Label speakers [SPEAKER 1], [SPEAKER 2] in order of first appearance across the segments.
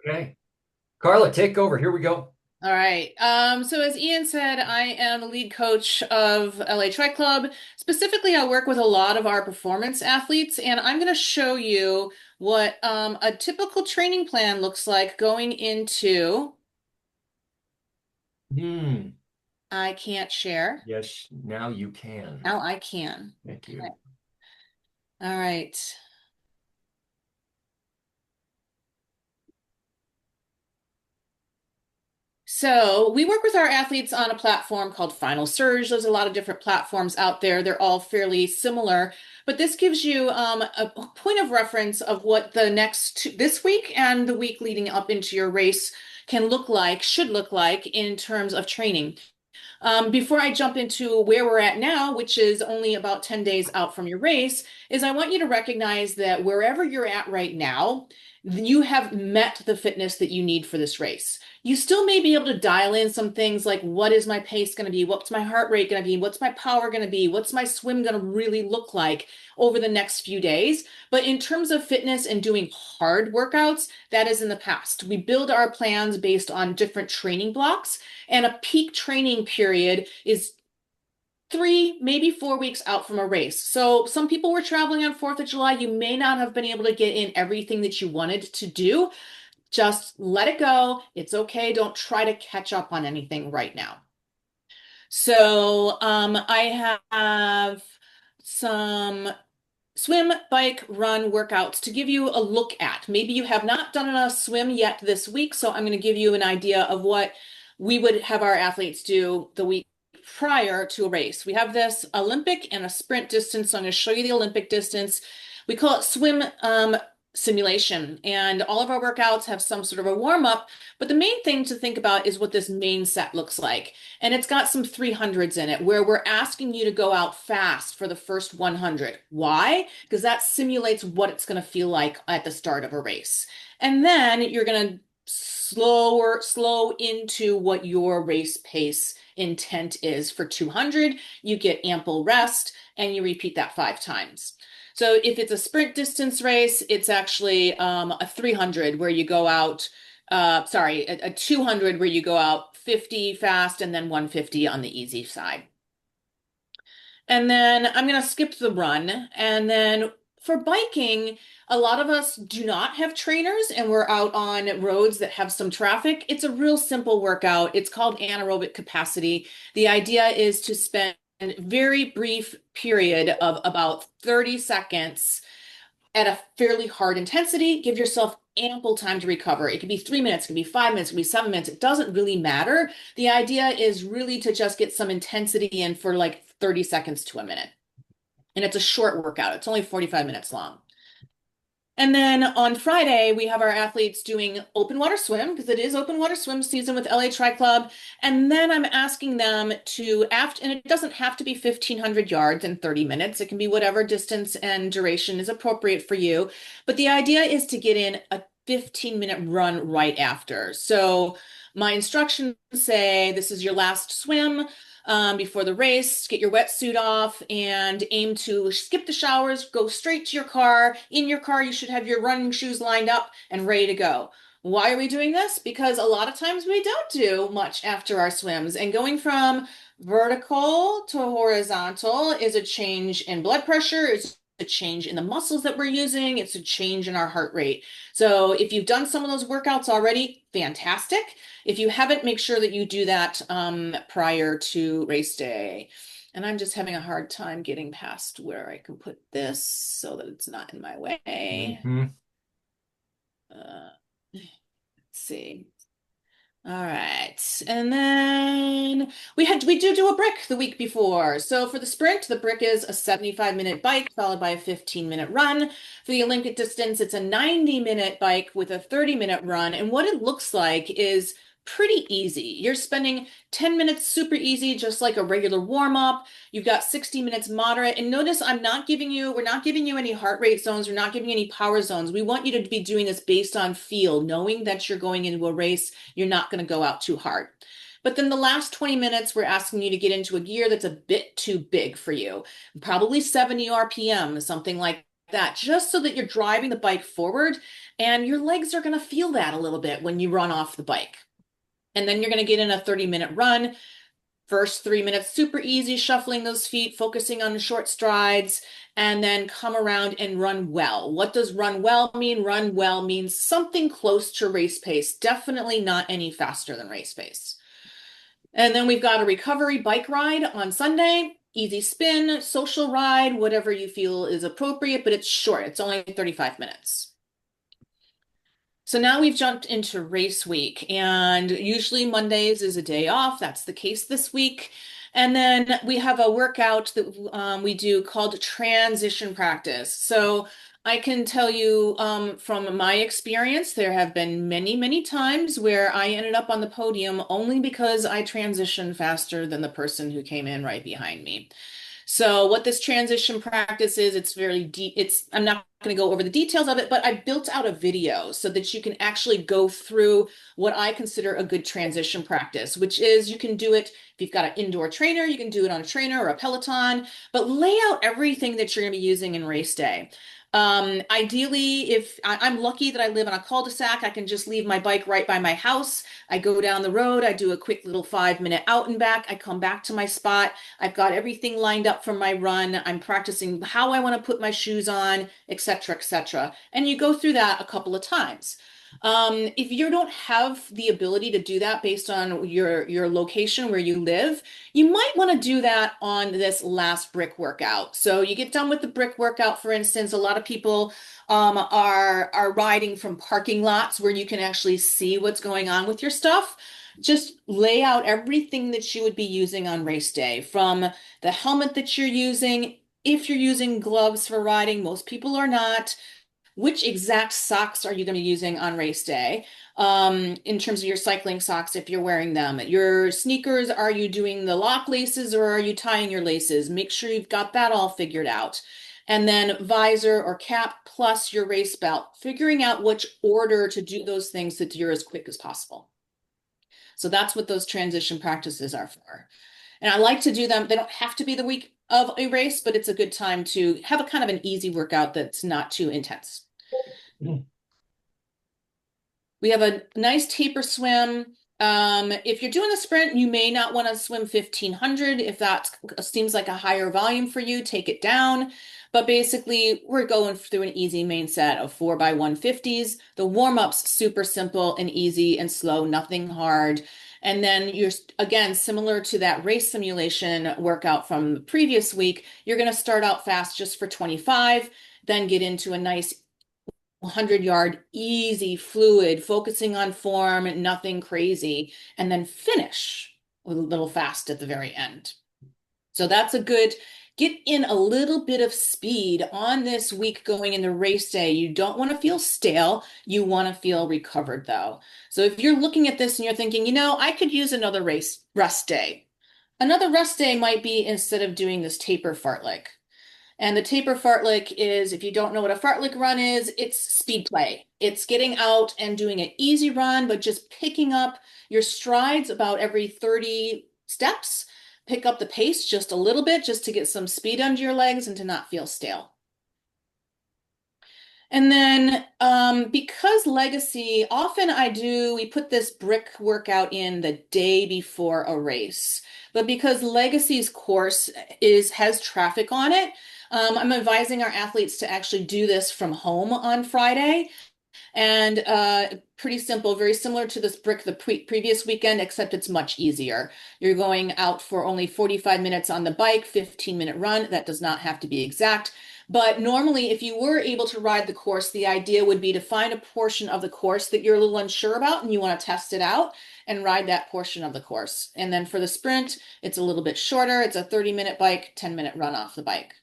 [SPEAKER 1] Okay. Carla, take over. Here we go.
[SPEAKER 2] All right. So as Ian said, I am the lead coach of LA Tri Club. Specifically, I work with a lot of our performance athletes, and I'm going to show you what a typical training plan looks like going into.
[SPEAKER 1] Hmm.
[SPEAKER 2] I can't share.
[SPEAKER 1] Yes, now you can.
[SPEAKER 2] Now I can.
[SPEAKER 1] Thank
[SPEAKER 2] Okay.
[SPEAKER 1] you.
[SPEAKER 2] All right. So we work with our athletes on a platform called Final Surge. There's a lot of different platforms out there. They're all fairly similar, but this gives you a point of reference of what this week and the week leading up into your race can look like, should look like in terms of training. Before I jump into where we're at now, which is only about 10 days out from your race, is I want you to recognize that wherever you're at right now, you have met the fitness that you need for this race. You still may be able to dial in some things like what is my pace going to be? What's my heart rate going to be? What's my power going to be? What's my swim going to really look like over the next few days? But in terms of fitness and doing hard workouts, that is in the past. We build our plans based on different training blocks. And a peak training period is 3, maybe 4 weeks out from a race. So some people were traveling on 4th of July. You may not have been able to get in everything that you wanted to do. Just let it go. It's okay. Don't try to catch up on anything right now. So I have some swim, bike, run workouts to give you a look at. Maybe you have not done a swim yet this week, so I'm going to give you an idea of what we would have our athletes do the week prior to a race. We have this Olympic and a sprint distance, so I'm going to show you the Olympic distance. We call it swim simulation, and all of our workouts have some sort of a warm up, but the main thing to think about is what this main set looks like. And it's got some 300s in it where we're asking you to go out fast for the first 100. Why? Because that simulates what it's going to feel like at the start of a race. And then you're going to slow into what your race pace intent is for 200. You get ample rest and you repeat that 5 times. So if it's a sprint distance race, it's actually a 300 where you go out, sorry, a 200 where you go out 50 fast and then 150 on the easy side. And then I'm going to skip the run. And then for biking, a lot of us do not have trainers and we're out on roads that have some traffic. It's a real simple workout. It's called anaerobic capacity. The idea is to spend a very brief period of about 30 seconds at a fairly hard intensity. Give yourself ample time to recover. It could be 3 minutes, it could be 5 minutes, it could be 7 minutes. It doesn't really matter. The idea is really to just get some intensity in for like 30 seconds to a minute. And it's a short workout. It's only 45 minutes long. And then on Friday, we have our athletes doing open water swim because it is open water swim season with LA Tri Club. And then I'm asking them to, after, and it doesn't have to be 1,500 yards in 30 minutes. It can be whatever distance and duration is appropriate for you. But the idea is to get in a 15-minute run right after. So my instructions say this is your last swim before the race. Get your wetsuit off and aim to skip the showers, go straight to your car. In your car, you should have your running shoes lined up and ready to go. Why are we doing this? Because a lot of times we don't do much after our swims, and going from vertical to horizontal is a change in blood pressure. It's a change in the muscles that we're using. It's a change in our heart rate. So if you've done some of those workouts already, fantastic. If you haven't, make sure that you do that prior to race day. And I'm just having a hard time getting past where I can put this so that it's not in my way.
[SPEAKER 1] Hmm.
[SPEAKER 2] Let's see. All right. And then we do a brick the week before. So for the sprint, the brick is a 75-minute bike followed by a 15-minute run. For the Olympic distance, it's a 90-minute bike with a 30-minute run. And what it looks like is pretty easy. You're spending 10 minutes super easy, just like a regular warm up. You've got 60 minutes moderate. And notice we're not giving you any heart rate zones. We're not giving you any power zones. We want you to be doing this based on feel, knowing that you're going into a race. You're not going to go out too hard. But then the last 20 minutes, we're asking you to get into a gear that's a bit too big for you. Probably 70 RPM, something like that, just so that you're driving the bike forward and your legs are going to feel that a little bit when you run off the bike. And then you're going to get in a 30-minute run. First 3 minutes, super easy, shuffling those feet, focusing on the short strides, and then come around and run well. What does run well mean? Run well means something close to race pace, definitely not any faster than race pace. And then we've got a recovery bike ride on Sunday, easy spin, social ride, whatever you feel is appropriate, but it's short. It's only 35 minutes. So now we've jumped into race week, and usually Mondays is a day off. That's the case this week. And then we have a workout that we do called transition practice. So I can tell you from my experience, there have been many, many times where I ended up on the podium only because I transitioned faster than the person who came in right behind me. So what this transition practice is, it's very deep. I'm not going to go over the details of it, but I built out a video so that you can actually go through what I consider a good transition practice, which is you can do it if you've got an indoor trainer, you can do it on a trainer or a Peloton, but lay out everything that you're going to be using in race day. Ideally, if I'm lucky that I live on a cul-de-sac, I can just leave my bike right by my house. I go down the road, I do a quick little 5-minute out and back. I come back to my spot. I've got everything lined up for my run. I'm practicing how I want to put my shoes on, etc., etc. And you go through that a couple of times. If you don't have the ability to do that based on your location where you live, you might want to do that on this last brick workout. So you get done with the brick workout, for instance, a lot of people are riding from parking lots where you can actually see what's going on with your stuff. Just lay out everything that you would be using on race day, from the helmet that you're using. If you're using gloves for riding, most people are not. Which exact socks are you going to be using on race day? In terms of your cycling socks, if you're wearing them. Your sneakers, are you doing the lock laces or are you tying your laces? Make sure you've got that all figured out. And then visor or cap plus your race belt, figuring out which order to do those things so that you're as quick as possible. So that's what those transition practices are for. And I like to do them. They don't have to be the week of a race, but it's a good time to have a kind of an easy workout that's not too intense. We have a nice taper swim. If you're doing a sprint, you may not want to swim 1500. If that seems like a higher volume for you, take it down. But basically, we're going through an easy main set of 4x150s. The warm-up's super simple and easy and slow, nothing hard. And then you're, again, similar to that race simulation workout from the previous week, you're going to start out fast just for 25, then get into a nice 100-yard, easy, fluid, focusing on form, nothing crazy, and then finish with a little fast at the very end. So that's a good, get in a little bit of speed on this week going into race day. You don't want to feel stale. You want to feel recovered though. So if you're looking at this and you're thinking, you know, I could use another rest day. Another rest day might be instead of doing this taper fartlek. And the taper fartlek is, if you don't know what a fartlek run is, it's speed play. It's getting out and doing an easy run, but just picking up your strides about every 30 steps. Pick up the pace just a little bit, just to get some speed under your legs and to not feel stale. And then because Legacy, often we put this brick workout in the day before a race. But because Legacy's course has traffic on it, I'm advising our athletes to actually do this from home on Friday. And pretty simple, very similar to this brick the previous weekend, except it's much easier. You're going out for only 45 minutes on the bike, 15-minute run. That does not have to be exact. But normally, if you were able to ride the course, the idea would be to find a portion of the course that you're a little unsure about and you want to test it out and ride that portion of the course. And then for the sprint, it's a little bit shorter. It's a 30-minute bike, 10-minute run off the bike.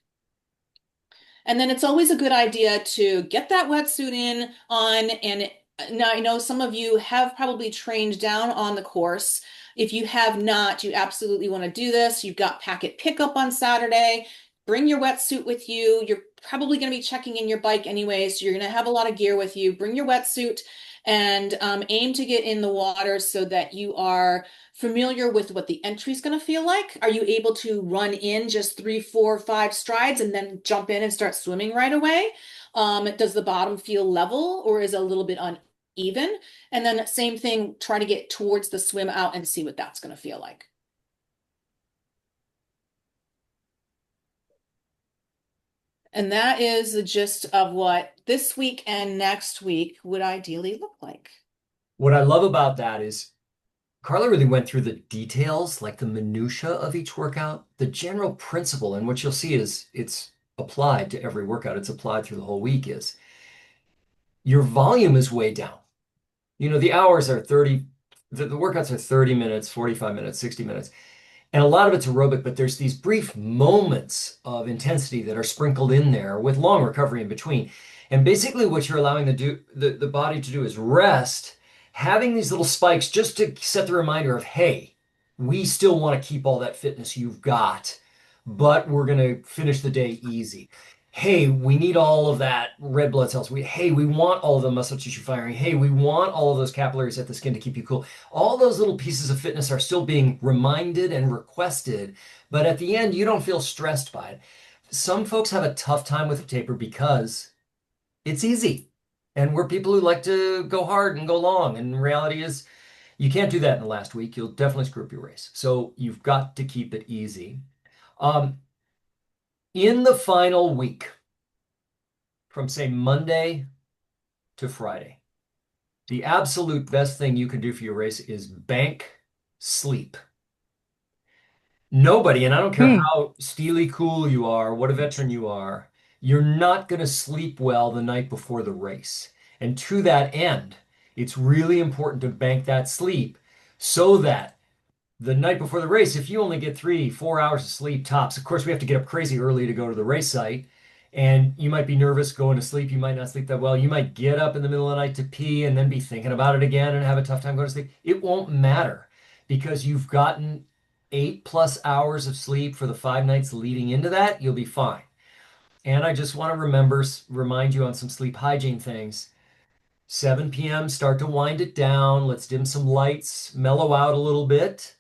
[SPEAKER 2] And then it's always a good idea to get that wetsuit on. And now I know some of you have probably trained down on the course. If you have not, you absolutely want to do this. You've got packet pickup on Saturday. Bring your wetsuit with you. You're probably going to be checking in your bike anyway, so you're going to have a lot of gear with you. Bring your wetsuit and aim to get in the water so that you are familiar with what the entry is going to feel like. Are you able to run in just 3, 4, 5 strides and then jump in and start swimming right away? Does the bottom feel level or is it a little bit uneven? And then same thing, try to get towards the swim out and see what that's going to feel like. And that is the gist of what this week and next week would ideally look like.
[SPEAKER 1] What I love about that is Carla really went through the details, like the minutia of each workout, the general principle, and what you'll see is it's applied to every workout. It's applied through the whole week is your volume is way down. The hours are 30, the workouts are 30 minutes, 45 minutes, 60 minutes. And a lot of it's aerobic, but there's these brief moments of intensity that are sprinkled in there with long recovery in between. And basically what you're allowing the body to do is rest, having these little spikes just to set the reminder of, hey, we still want to keep all that fitness you've got, but we're going to finish the day easy. Hey, we need all of that red blood cells. Hey, we want all of the muscle tissue firing. Hey, we want all of those capillaries at the skin to keep you cool. All those little pieces of fitness are still being reminded and requested, but at the end, you don't feel stressed by it. Some folks have a tough time with a taper because it's easy. And we're people who like to go hard and go long. And the reality is, you can't do that in the last week. You'll definitely screw up your race. So you've got to keep it easy. Um, in the final week, from say Monday to Friday, the absolute best thing you can do for your race is bank sleep. Nobody, and I don't care
[SPEAKER 2] Hmm.
[SPEAKER 1] how steely cool you are, what a veteran you are, you're not going to sleep well the night before the race. And to that end, it's really important to bank that sleep so that the night before the race, if you only get 3, 4 hours of sleep tops, of course, we have to get up crazy early to go to the race site. And you might be nervous going to sleep. You might not sleep that well. You might get up in the middle of the night to pee and then be thinking about it again and have a tough time going to sleep. It won't matter because you've gotten 8+ hours of sleep for the 5 nights leading into that. You'll be fine. And I just want to remind you on some sleep hygiene things. 7 p.m., start to wind it down. Let's dim some lights, mellow out a little bit.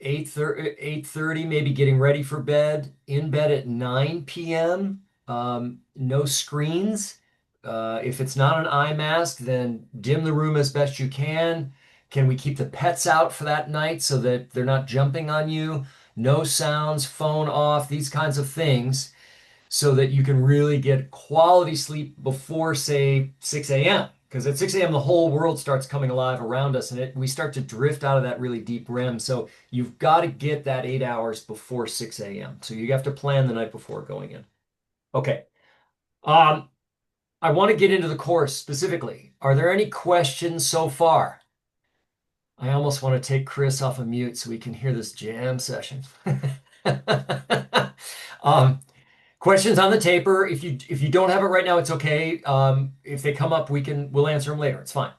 [SPEAKER 1] 8:30, maybe getting ready for bed, in bed at 9 p.m. No screens. If it's not an eye mask, then dim the room as best you can. Can we keep the pets out for that night so that they're not jumping on you? No sounds, phone off, these kinds of things so that you can really get quality sleep before, say, 6 a.m. Because at 6 a.m., the whole world starts coming alive around us and we start to drift out of that really deep REM. So you've got to get that 8 hours before 6 a.m. So you have to plan the night before going in. Okay. Um, I want to get into the course specifically. Are there any questions so far? I almost want to take Chris off of mute so we can hear this jam session. Um, Questions on the taper. If you don't have it right now, it's okay. If they come up, we'll answer them later. It's fine.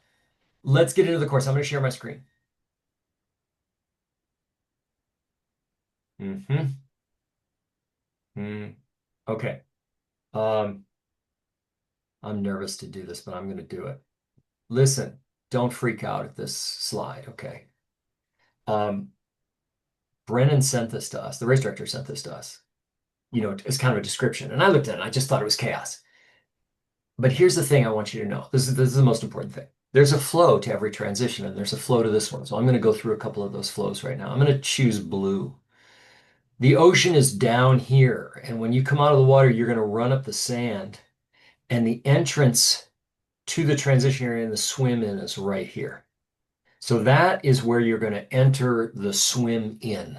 [SPEAKER 1] Let's get into the course. I'm going to share my screen. Mm-hmm. Mm. Okay. Um, I'm nervous to do this, but I'm going to do it. Listen, don't freak out at this slide, okay? Um, Brennan sent this to us. The race director sent this to us. As kind of a description, and I looked at it. And I just thought it was chaos. But here's the thing I want you to know. This is the most important thing. There's a flow to every transition, and there's a flow to this one. So I'm going to go through a couple of those flows right now. I'm going to choose blue. The ocean is down here, and when you come out of the water, you're going to run up the sand, and the entrance to the transition area and the swim in is right here. So that is where you're going to enter the swim in.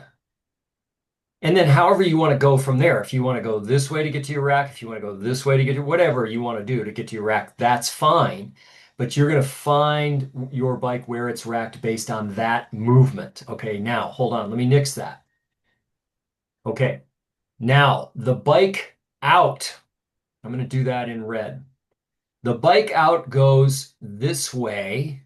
[SPEAKER 1] And then however you want to go from there, if you want to go this way to get to your rack, if you want to go this way to get to whatever you want to do to get to your rack, that's fine. But you're going to find your bike where it's racked based on that movement. Okay, now hold on, let me nix that. Okay, now the bike out. I'm going to do that in red. The bike out goes this way,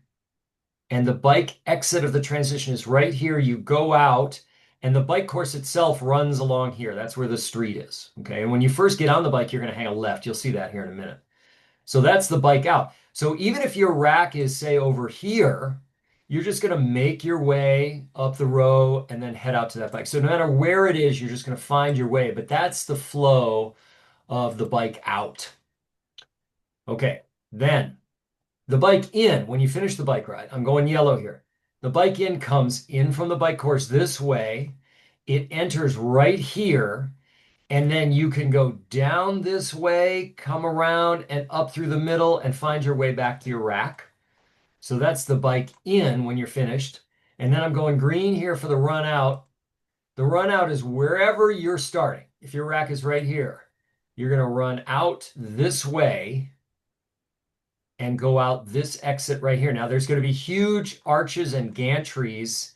[SPEAKER 1] and the bike exit of the transition is right here. You go out, and the bike course itself runs along here. That's where the street is. Okay. And when you first get on the bike, you're going to hang a left. You'll see that here in a minute. So that's the bike out. So even if your rack is, say, over here, you're just going to make your way up the row and then head out to that bike. So no matter where it is, you're just going to find your way. But that's the flow of the bike out. Okay. Then the bike in, when you finish the bike ride, I'm going yellow here. The bike in comes in from the bike course this way. It enters right here. And then you can go down this way, come around and up through the middle and find your way back to your rack. So that's the bike in when you're finished. And then I'm going green here for the run out. The run out is wherever you're starting. If your rack is right here, you're going to run out this way and go out this exit right here. Now there's going to be huge arches and gantries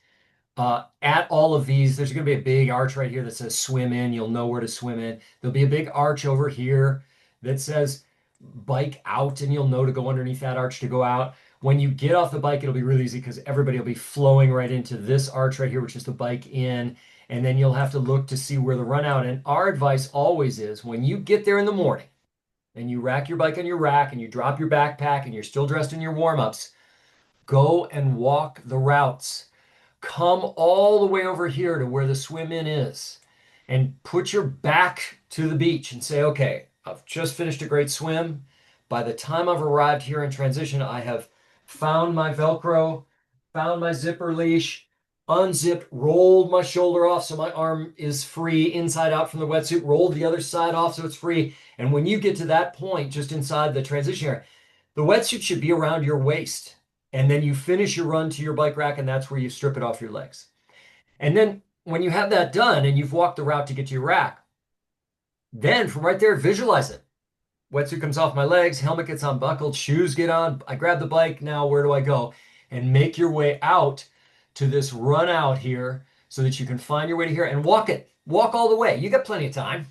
[SPEAKER 1] at all of these. There's going to be a big arch right here that says swim in. You'll know where to swim in. There'll be a big arch over here that says bike out, and you'll know to go underneath that arch to go out. When you get off the bike, it'll be really easy because everybody will be flowing right into this arch right here, which is the bike in. And then you'll have to look to see where the run out. And our advice always is when you get there in the morning and you rack your bike on your rack and you drop your backpack and you're still dressed in your warm-ups, go and walk the routes. Come all the way over here to where the swim in is and put your back to the beach and say, okay, I've just finished a great swim. By the time I've arrived here in transition, I have found my Velcro, found my zipper leash, unzipped, rolled my shoulder off so my arm is free inside out from the wetsuit, rolled the other side off so it's free. And when you get to that point, just inside the transition area, the wetsuit should be around your waist. And then you finish your run to your bike rack, and that's where you strip it off your legs. And then when you have that done and you've walked the route to get to your rack, then from right there, visualize it. Wetsuit comes off my legs, helmet gets unbuckled, shoes get on. I grab the bike. Now, where do I go? And make your way out to this run out here so that you can find your way to here and walk it. Walk all the way. You got plenty of time.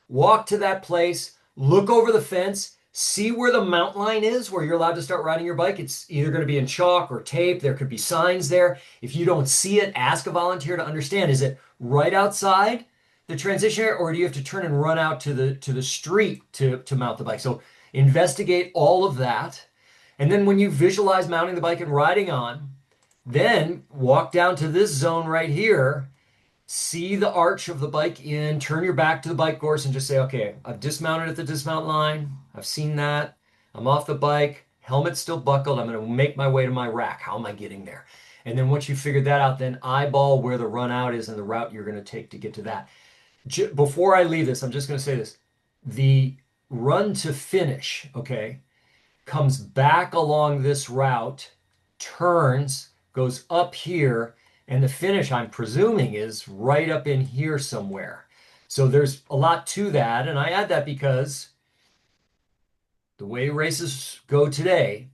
[SPEAKER 1] Walk to that place, look over the fence, see where the mount line is where you're allowed to start riding your bike. It's either going to be in chalk or tape. There could be signs there. If you don't see it, ask a volunteer to understand. Is it right outside the transition area, or do you have to turn and run out to the street to mount the bike? So investigate all of that. And then when you visualize mounting the bike and riding on, then walk down to this zone right here, see the arch of the bike in, turn your back to the bike course and just say, okay, I've dismounted at the dismount line. I've seen that. I'm off the bike. Helmet's still buckled. I'm going to make my way to my rack. How am I getting there? And then once you figured that out, then eyeball where the run out is and the route you're going to take to get to that. Before I leave this, I'm just going to say this. The run to finish, okay, comes back along this route, turns, goes up here, and the finish, I'm presuming, is right up in here somewhere. So there's a lot to that. And I add that because the way races go today,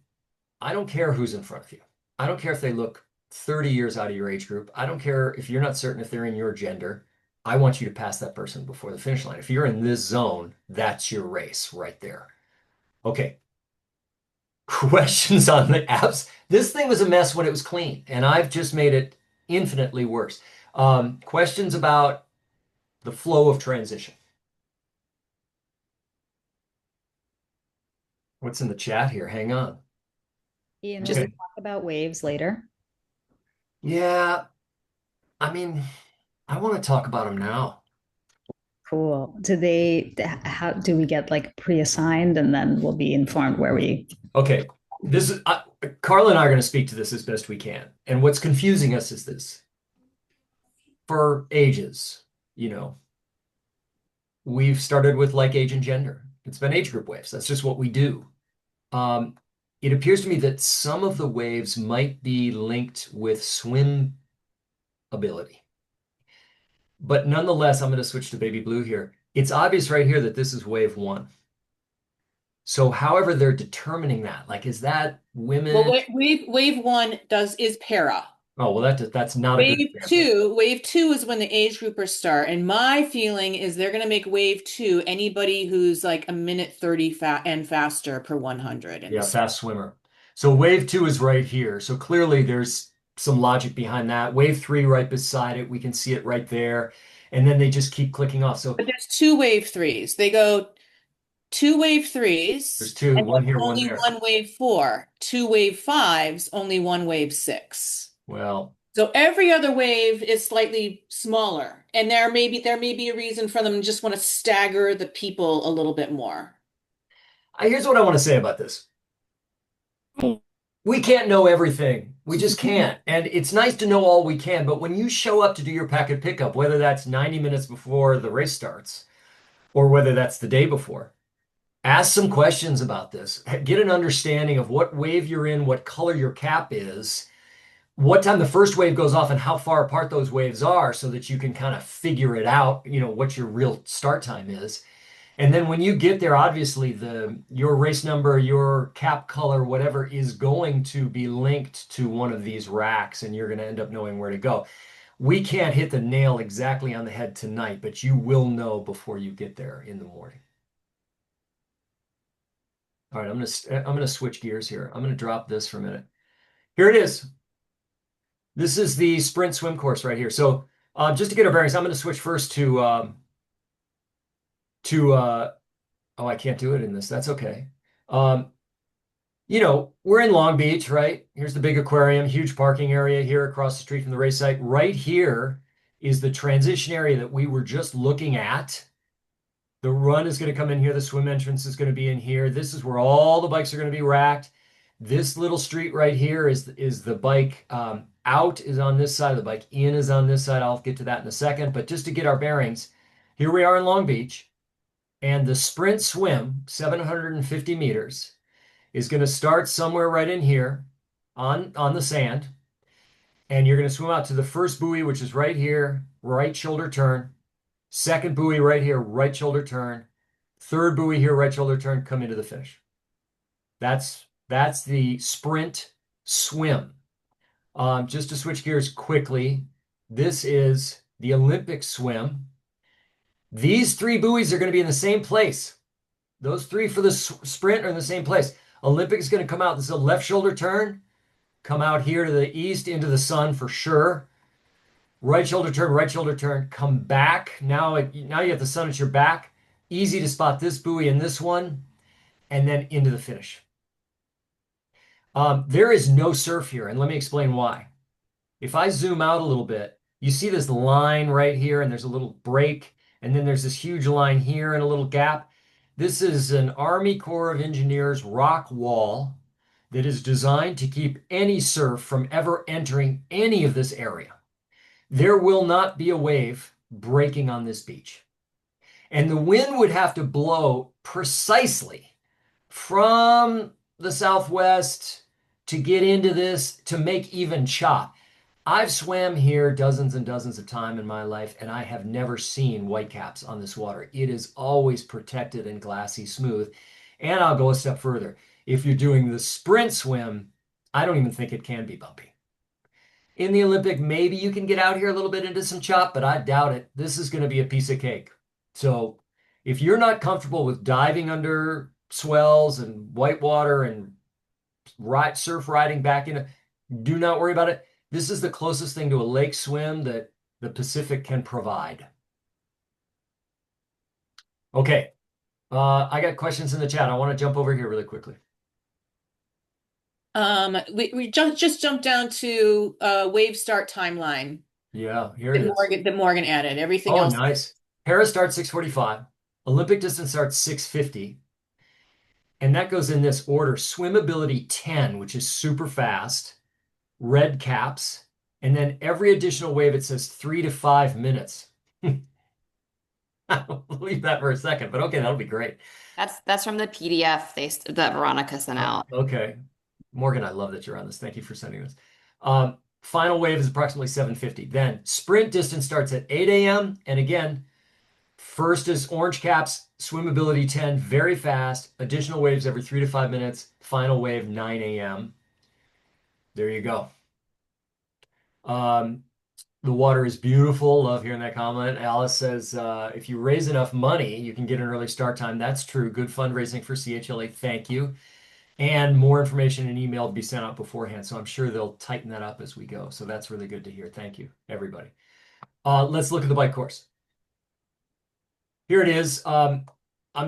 [SPEAKER 1] I don't care who's in front of you. I don't care if they look 30 years out of your age group. I don't care if you're not certain if they're in your gender. I want you to pass that person before the finish line. If you're in this zone, that's your race right there. Okay. Questions on the apps. This thing was a mess when it was clean, and I've just made it infinitely worse. Questions about the flow of transition. What's in the chat here? Hang on.
[SPEAKER 3] Ian, will we
[SPEAKER 1] Okay.
[SPEAKER 3] talk about waves later?
[SPEAKER 1] Yeah, I mean, I want to talk about them now.
[SPEAKER 3] Cool. How do we get like pre-assigned and then we'll be informed where we,
[SPEAKER 1] Okay. This is Carla and I are going to speak to this as best we can. And what's confusing us is this. For ages, you know, we've started with like age and gender. It's been age group waves. That's just what we do. Um, it appears to me that some of the waves might be linked with swim ability. But nonetheless, I'm going to switch to baby blue here. It's obvious right here that this is wave one. So however they're determining that, like, is that women?
[SPEAKER 2] Well, wave one is para.
[SPEAKER 1] Oh, well, that's not a good example.
[SPEAKER 2] Wave two is when the age groupers start. And my feeling is they're going to make wave two anybody who's like a minute 30 and faster per 100.
[SPEAKER 1] Yeah, fast swimmer. So wave two is right here. So clearly there's some logic behind that. Wave three right beside it, we can see it right there. And then they just keep clicking off. So
[SPEAKER 2] But there's two wave threes. They go two wave
[SPEAKER 1] there's
[SPEAKER 2] threes,
[SPEAKER 1] two,
[SPEAKER 2] and
[SPEAKER 1] one
[SPEAKER 2] then
[SPEAKER 1] here, one
[SPEAKER 2] only
[SPEAKER 1] there.
[SPEAKER 2] one wave four, two wave fives, only one wave six.
[SPEAKER 1] Well,
[SPEAKER 2] So every other wave is slightly smaller, and there may be a reason for them to just want to stagger the people a little bit more.
[SPEAKER 1] here's what I want to say about this. We can't know everything. We just can't. And it's nice to know all we can, but when you show up to do your packet pickup, whether that's 90 minutes before the race starts or whether that's the day before, ask some questions about this. Get an understanding of what wave you're in, what color your cap is, what time the first wave goes off, and how far apart those waves are so that you can kind of figure it out, what your real start time is. And then when you get there, obviously your race number, your cap color, whatever is going to be linked to one of these racks, and you're going to end up knowing where to go. We can't hit the nail exactly on the head tonight, but you will know before you get there in the morning. All right, I'm gonna switch gears here. I'm gonna drop this for a minute. Here it is. This is the sprint swim course right here. So just to get our bearings, I'm gonna switch first to oh, I can't do it in this. That's okay. Um, we're in Long Beach, right? Here's the big aquarium, huge parking area here across the street from the race site. Right here is the transition area that we were just looking at. The run is going to come in here. The swim entrance is going to be in here. This is where all the bikes are going to be racked. This little street right here is the bike out is on this side of the bike. In is on this side. I'll get to that in a second. But just to get our bearings, here we are in Long Beach. And the sprint swim, 750 meters, is going to start somewhere right in here on the sand. And you're going to swim out to the first buoy, which is right here, right shoulder turn. Second buoy right here, right shoulder turn. Third buoy here, right shoulder turn, come into the finish. That's the sprint swim. Just to switch gears quickly, this is the Olympic swim. These three buoys are going to be in the same place. Those three for the sprint are in the same place. Olympic is going to come out. This is a left shoulder turn. Come out here to the east into the sun for sure. Right shoulder turn, come back. Now you have the sun at your back. Easy to spot this buoy and this one, and then into the finish. There is no surf here, and let me explain why. If I zoom out a little bit, you see this line right here, and there's a little break, and then there's this huge line here and a little gap. This is an Army Corps of Engineers rock wall that is designed to keep any surf from ever entering any of this area. There will not be a wave breaking on this beach. And the wind would have to blow precisely from the southwest to get into this to make even chop. I've swam here dozens and dozens of times in my life, and I have never seen whitecaps on this water. It is always protected and glassy smooth. And I'll go a step further. If you're doing the sprint swim, I don't even think it can be bumpy. In the Olympic, maybe you can get out here a little bit into some chop, but I doubt it. This is going to be a piece of cake. So if you're not comfortable with diving under swells and whitewater and surf riding back in, do not worry about it. This is the closest thing to a lake swim that the Pacific can provide. Okay, I got questions in the chat. I want to jump over here really quickly.
[SPEAKER 2] We just jumped down to wave start timeline
[SPEAKER 1] Yeah, here it is.
[SPEAKER 2] that Morgan added. Everything
[SPEAKER 1] Oh,
[SPEAKER 2] else.
[SPEAKER 1] nice. Paris starts 6:45. Olympic distance starts 6:50. And that goes in this order: swimmability 10, which is super fast, red caps, and then every additional wave it says 3 to 5 minutes. I'll leave that for a second, but okay, that'll be great.
[SPEAKER 4] That's from the PDF that Veronica sent out.
[SPEAKER 1] Okay. Morgan, I love that you're on this. Thank you for sending this. Final wave is approximately 7:50. Then sprint distance starts at 8 a.m. And again, first is orange caps, swimmability 10, very fast. Additional waves every 3 to 5 minutes. Final wave 9 a.m. There you go. The water is beautiful. Love hearing that comment. Alice says, if you raise enough money, you can get an early start time. That's true. Good fundraising for CHLA. Thank you. And more information and email to be sent out beforehand. So I'm sure they'll tighten that up as we go. So that's really good to hear. Thank you, everybody. Let's look at the bike course. Here it is. I'm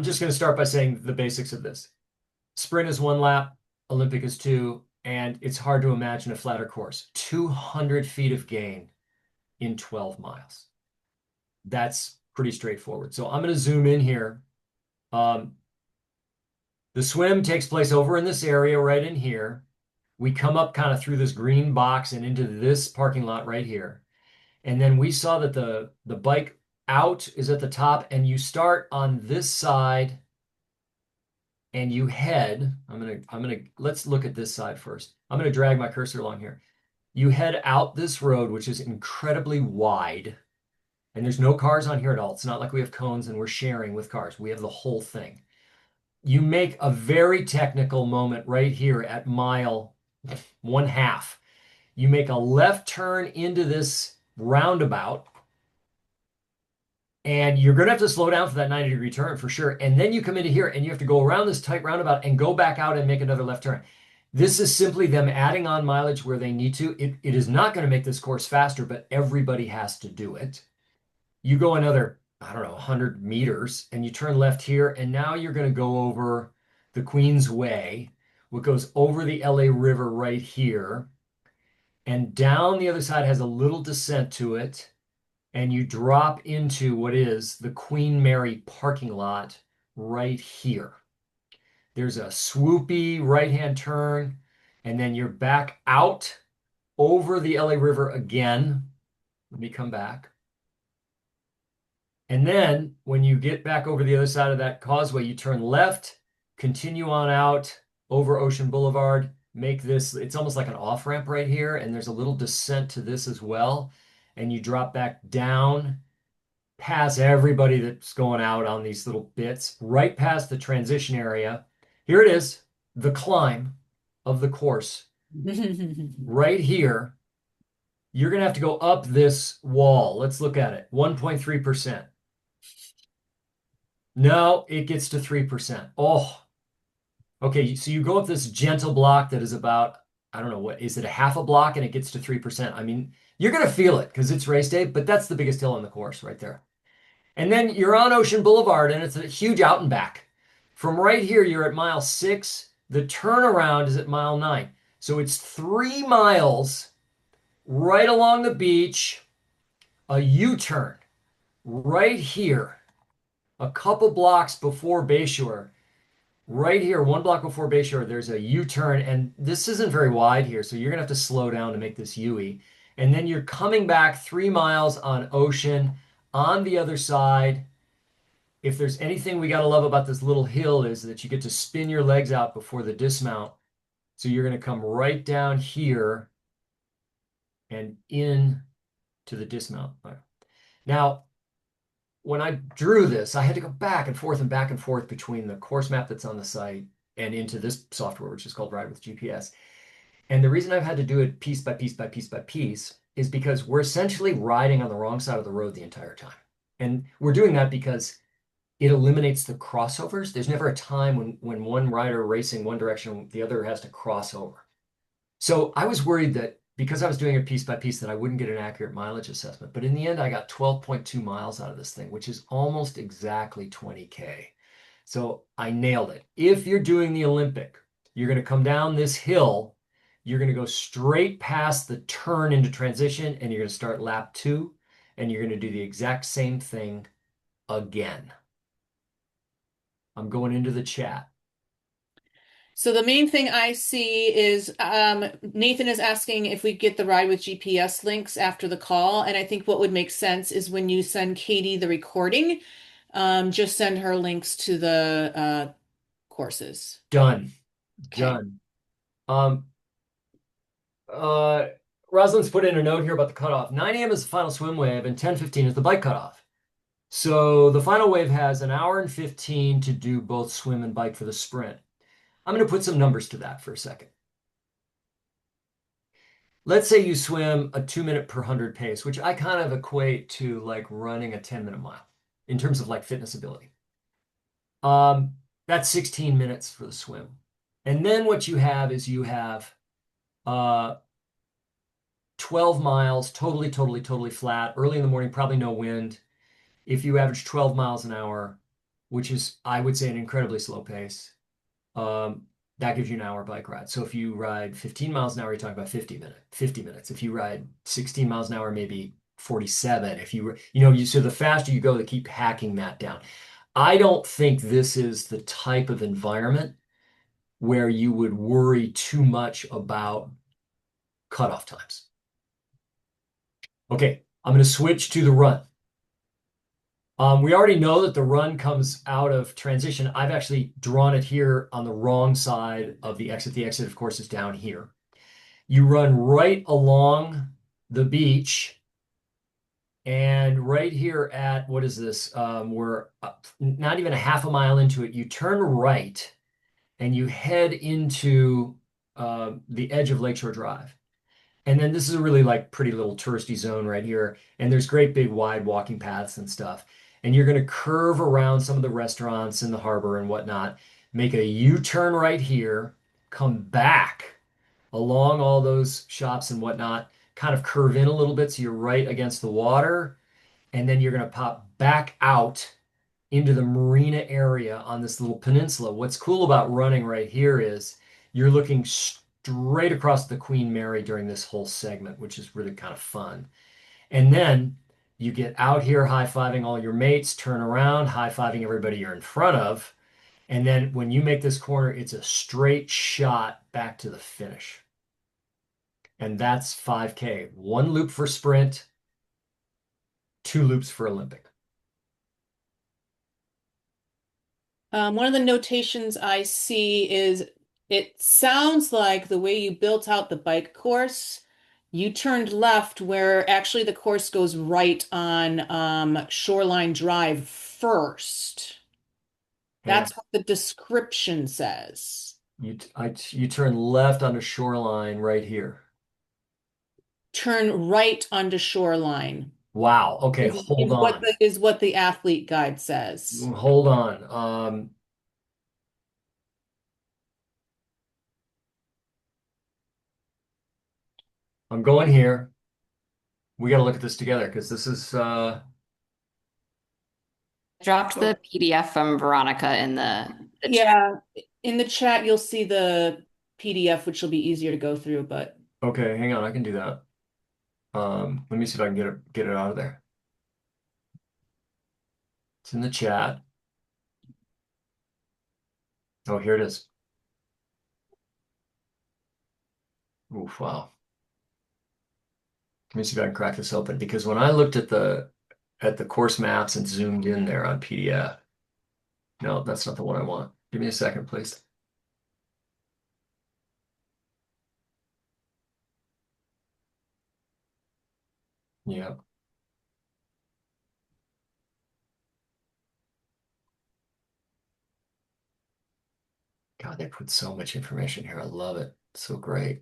[SPEAKER 1] just going to start by saying the basics of this. Sprint is 1 lap, Olympic is 2, and it's hard to imagine a flatter course. 200 feet of gain in 12 miles. That's pretty straightforward. So I'm going to zoom in here. The swim takes place over in this area right in here. We come up kind of through this green box and into this parking lot right here. And then we saw that the bike out is at the top, and you start on this side and you head. Let's look at this side first. I'm gonna drag my cursor along here. You head out this road, which is incredibly wide, and there's no cars on here at all. It's not like we have cones and we're sharing with cars. We have the whole thing. You make a very technical moment right here at mile 1/2. You make a left turn into this roundabout, and you're going to have to slow down for that 90-degree turn for sure. And then you come into here and you have to go around this tight roundabout and go back out and make another left turn. This is simply them adding on mileage where they need to. It is not going to make this course faster, but everybody has to do it. You go another, I don't know, 100 meters and you turn left here, and now you're going to go over the Queens Way, what goes over the LA River right here. And down the other side has a little descent to it, and you drop into what is the Queen Mary parking lot right here. There's a swoopy right-hand turn, and then you're back out over the LA River again. Let me come back. And then when you get back over the other side of that causeway, you turn left, continue on out over Ocean Boulevard, make this, it's almost like an off-ramp right here, and there's a little descent to this as well. And you drop back down past everybody that's going out on these little bits, right past the transition area. Here it is, the climb of the course. Right here, you're going to have to go up this wall. Let's look at it. 1.3%. No, it gets to 3%. Oh, okay. So you go up this gentle block that is about, I don't know, what is it, a half a block, and it gets to 3%. I mean, you're going to feel it because it's race day, but that's the biggest hill on the course right there. And then you're on Ocean Boulevard, and it's a huge out and back. From right here, you're at mile 6. The turnaround is at mile 9. So it's 3 miles right along the beach, a U-turn right here, a couple blocks before Bayshore. Right here, 1 block before Bayshore, there's a U-turn, and this isn't very wide here, so you're going to have to slow down to make this U-ey. And then you're coming back 3 miles on Ocean on the other side. If there's anything we got to love about this little hill is that you get to spin your legs out before the dismount. So you're going to come right down here and in to the dismount. Now, when I drew this, I had to go back and forth between the course map that's on the site and into this software, which is called Ride with GPS. And the reason I've had to do it piece by piece by piece by piece is because we're essentially riding on the wrong side of the road the entire time. And we're doing that because it eliminates the crossovers. There's never a time when one rider racing one direction, the other has to cross over. So I was worried that because I was doing it piece by piece that I wouldn't get an accurate mileage assessment. But in the end, I got 12.2 miles out of this thing, which is almost exactly 20K. So I nailed it. If you're doing the Olympic, you're going to come down this hill, you're going to go straight past the turn into transition, and you're going to start lap 2, and you're going to do the exact same thing again. I'm going into the chat.
[SPEAKER 2] So the main thing I see is Nathan is asking if we get the Ride with GPS links after the call. And I think what would make sense is when you send Katie the recording, just send her links to the courses.
[SPEAKER 1] Done.
[SPEAKER 2] Okay.
[SPEAKER 1] Done. Rosalind's put in a note here about the cutoff. 9 a.m. is the final swim wave and 10:15 is the bike cutoff. So the final wave has an hour and 15 to do both swim and bike for the sprint. I'm going to put some numbers to that for a second. Let's say you swim a 2-minute per 100 pace, which I kind of equate to like running a 10-minute mile in terms of like fitness ability. That's 16 minutes for the swim. And then what you have is you have uh, 12 miles, totally, totally, totally flat. Early in the morning, probably no wind. If you average 12 miles an hour, which is, I would say, an incredibly slow pace, um, that gives you an hour bike ride. So if you ride 15 miles an hour, you're talking about 50 minutes. If you ride 16 miles an hour, maybe 47. If so the faster you go, to keep hacking that down. I don't think this is the type of environment where you would worry too much about cutoff times. Okay, I'm going to switch to the run. We already know that the run comes out of transition. I've actually drawn it here on the wrong side of the exit. The exit, of course, is down here. You run right along the beach, and right here at, what is this? We're not even a half a mile into it. You turn right and you head into the edge of Lakeshore Drive. And then this is a really like pretty little touristy zone right here. And there's great big wide walking paths and stuff. And you're going to curve around some of the restaurants in the harbor and whatnot, make a U-turn right here, come back along all those shops and whatnot, kind of curve in a little bit so you're right against the water. And then you're going to pop back out into the marina area on this little peninsula. What's cool about running right here is you're looking straight across the Queen Mary during this whole segment, which is really kind of fun. And then you get out here high-fiving all your mates, turn around, high-fiving everybody you're in front of. And then when you make this corner, it's a straight shot back to the finish. And that's 5K. One loop for sprint, two loops for Olympic.
[SPEAKER 2] One of the notations I see is it sounds like the way you built out the bike course, you turned left where actually the course goes right on Shoreline Drive first.
[SPEAKER 1] And
[SPEAKER 2] That's what the description says.
[SPEAKER 1] you turn left onto Shoreline right here.
[SPEAKER 2] Turn right onto Shoreline
[SPEAKER 1] Wow. Okay,
[SPEAKER 2] is,
[SPEAKER 1] hold on.
[SPEAKER 2] is what the athlete guide says.
[SPEAKER 1] Hold on. I'm going here. We got to look at this together because this is
[SPEAKER 4] Dropped the PDF from Veronica in the chat.
[SPEAKER 2] Yeah, in the chat you'll see the PDF, which will be easier to go through, but
[SPEAKER 1] okay. Hang on, I can do that. Let me see if I can get it out of there. It's in the chat. Oh, here it is. Oof, wow. Let me see if I can crack this open because when I looked at the course maps and zoomed in there on PDF, no, that's not the one I want. Give me a second, please. Yeah. God, they put so much information here. I love it. So great.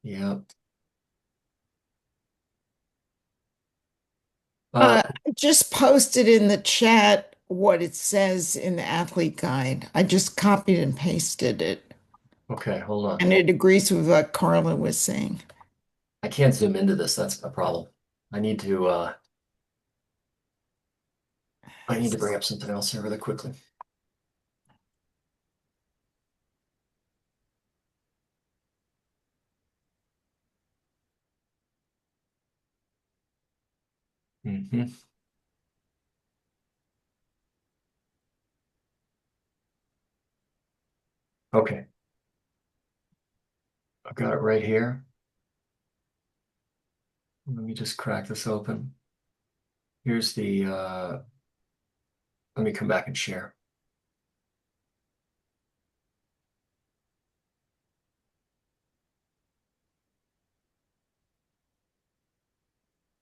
[SPEAKER 1] Yep.
[SPEAKER 5] I just posted in the chat what it says in the athlete guide. I just copied and pasted it,
[SPEAKER 1] Okay, hold on.
[SPEAKER 5] and it agrees with what Carla was saying.
[SPEAKER 1] I can't zoom into this. That's a problem. I need to bring up something else here really quickly. Hmm. Okay, I've got it right here. Let me just crack this open. Here's the let me come back and share.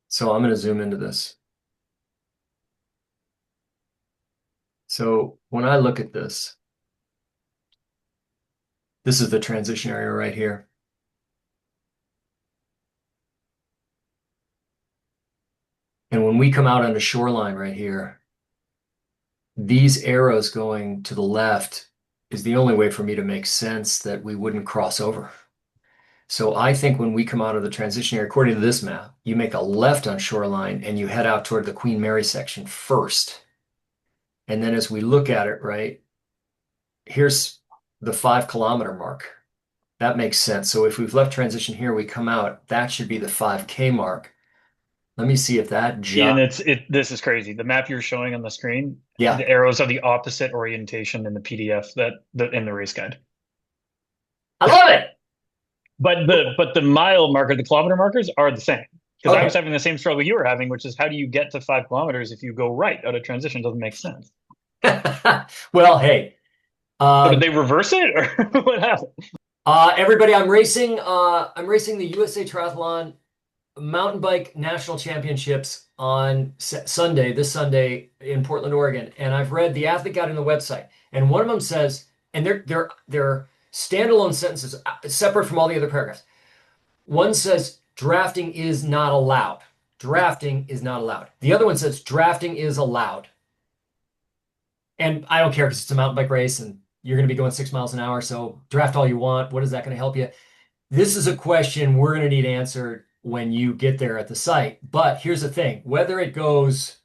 [SPEAKER 1] So I'm going to zoom into this. So when I look at this, this is the transition area right here. And when we come out on the shoreline right here, these arrows going to the left is the only way for me to make sense that we wouldn't cross over. So I think when we come out of the transition area, according to this map, you make a left on Shoreline and you head out toward the Queen Mary section first. And then as we look at it, right, here's the 5 kilometer mark. That makes sense. So if we've left transition here, we come out, that should be the 5K mark. Let me see if that
[SPEAKER 6] Ian,
[SPEAKER 1] jump.
[SPEAKER 6] this is crazy. The map you're showing on the screen,
[SPEAKER 1] Yeah,
[SPEAKER 6] the arrows are the opposite orientation in the PDF that in the race guide.
[SPEAKER 1] I love it.
[SPEAKER 6] But the mile marker, the kilometer markers are the same. Because I was
[SPEAKER 1] Okay.
[SPEAKER 6] having the same struggle you were having, which is how do you get to 5 kilometers if you go right out of transition? Doesn't make sense.
[SPEAKER 1] Well, hey,
[SPEAKER 6] So did
[SPEAKER 1] um,
[SPEAKER 6] they reverse it or what happened?
[SPEAKER 1] everybody, I'm racing. I'm racing the USA Triathlon Mountain Bike National Championships on Sunday, this Sunday in Portland, Oregon. And I've read the athlete guide on the website, and one of them says, and they're standalone sentences separate from all the other paragraphs. One says drafting is not allowed. Drafting is not allowed. The other one says drafting is allowed. And I don't care because it's a mountain bike race and you're going to be going 6 miles an hour. So draft all you want. What is that going to help you? This is a question we're going to need answered when you get there at the site. But here's the thing, whether it goes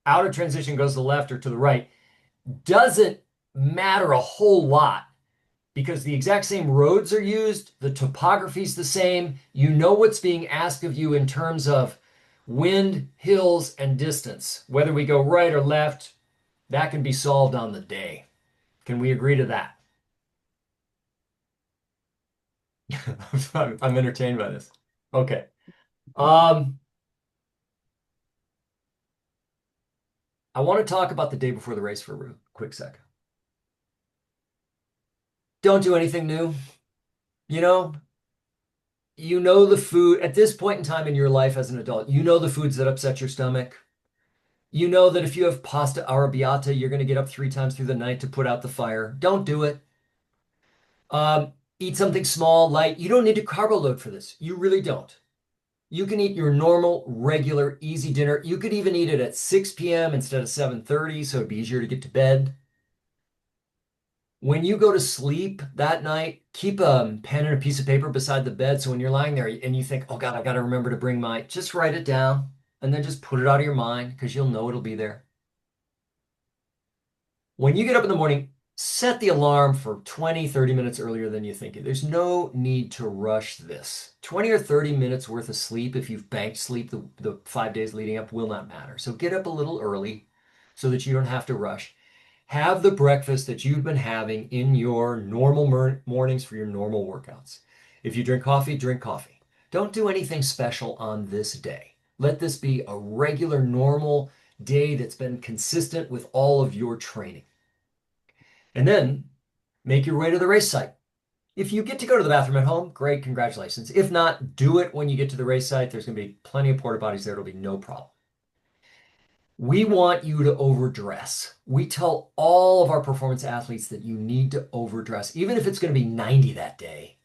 [SPEAKER 1] out of transition, goes to the left or to the right, doesn't matter a whole lot because the exact same roads are used, the topography is the same. You know what's being asked of you in terms of wind, hills, and distance. Whether we go right or left, that can be solved on the day. Can we agree to that? I'm entertained by this. Okay. I want to talk about the day before the race for a quick second. Don't do anything new. You know, you know the food at this point in time in your life as an adult, you know the foods that upset your stomach. You know that if you have pasta arrabbiata, you're going to get up 3 times through the night to put out the fire. Don't do it. Eat something small, light. You don't need to carbo load for this. You really don't. You can eat your normal, regular, easy dinner. You could even eat it at 6 p.m. instead of 7:30, so it'd be easier to get to bed. When you go to sleep that night, keep a pen and a piece of paper beside the bed. So when you're lying there and you think, oh God, I got to remember to bring just write it down and then just put it out of your mind because you'll know it'll be there. When you get up in the morning, set the alarm for 20, 30 minutes earlier than you think. There's no need to rush this. 20 or 30 minutes worth of sleep, if you've banked sleep the 5 days leading up, will not matter. So get up a little early so that you don't have to rush. Have the breakfast that you've been having in your normal mornings for your normal workouts. If you drink coffee, drink coffee. Don't do anything special on this day. Let this be a regular, normal day that's been consistent with all of your training. And then make your way to the race site. If you get to go to the bathroom at home, great, congratulations. If not, do it when you get to the race site. There's going to be plenty of porta potties there. It'll be no problem. We want you to overdress. We tell all of our performance athletes that you need to overdress, even if it's going to be 90 that day.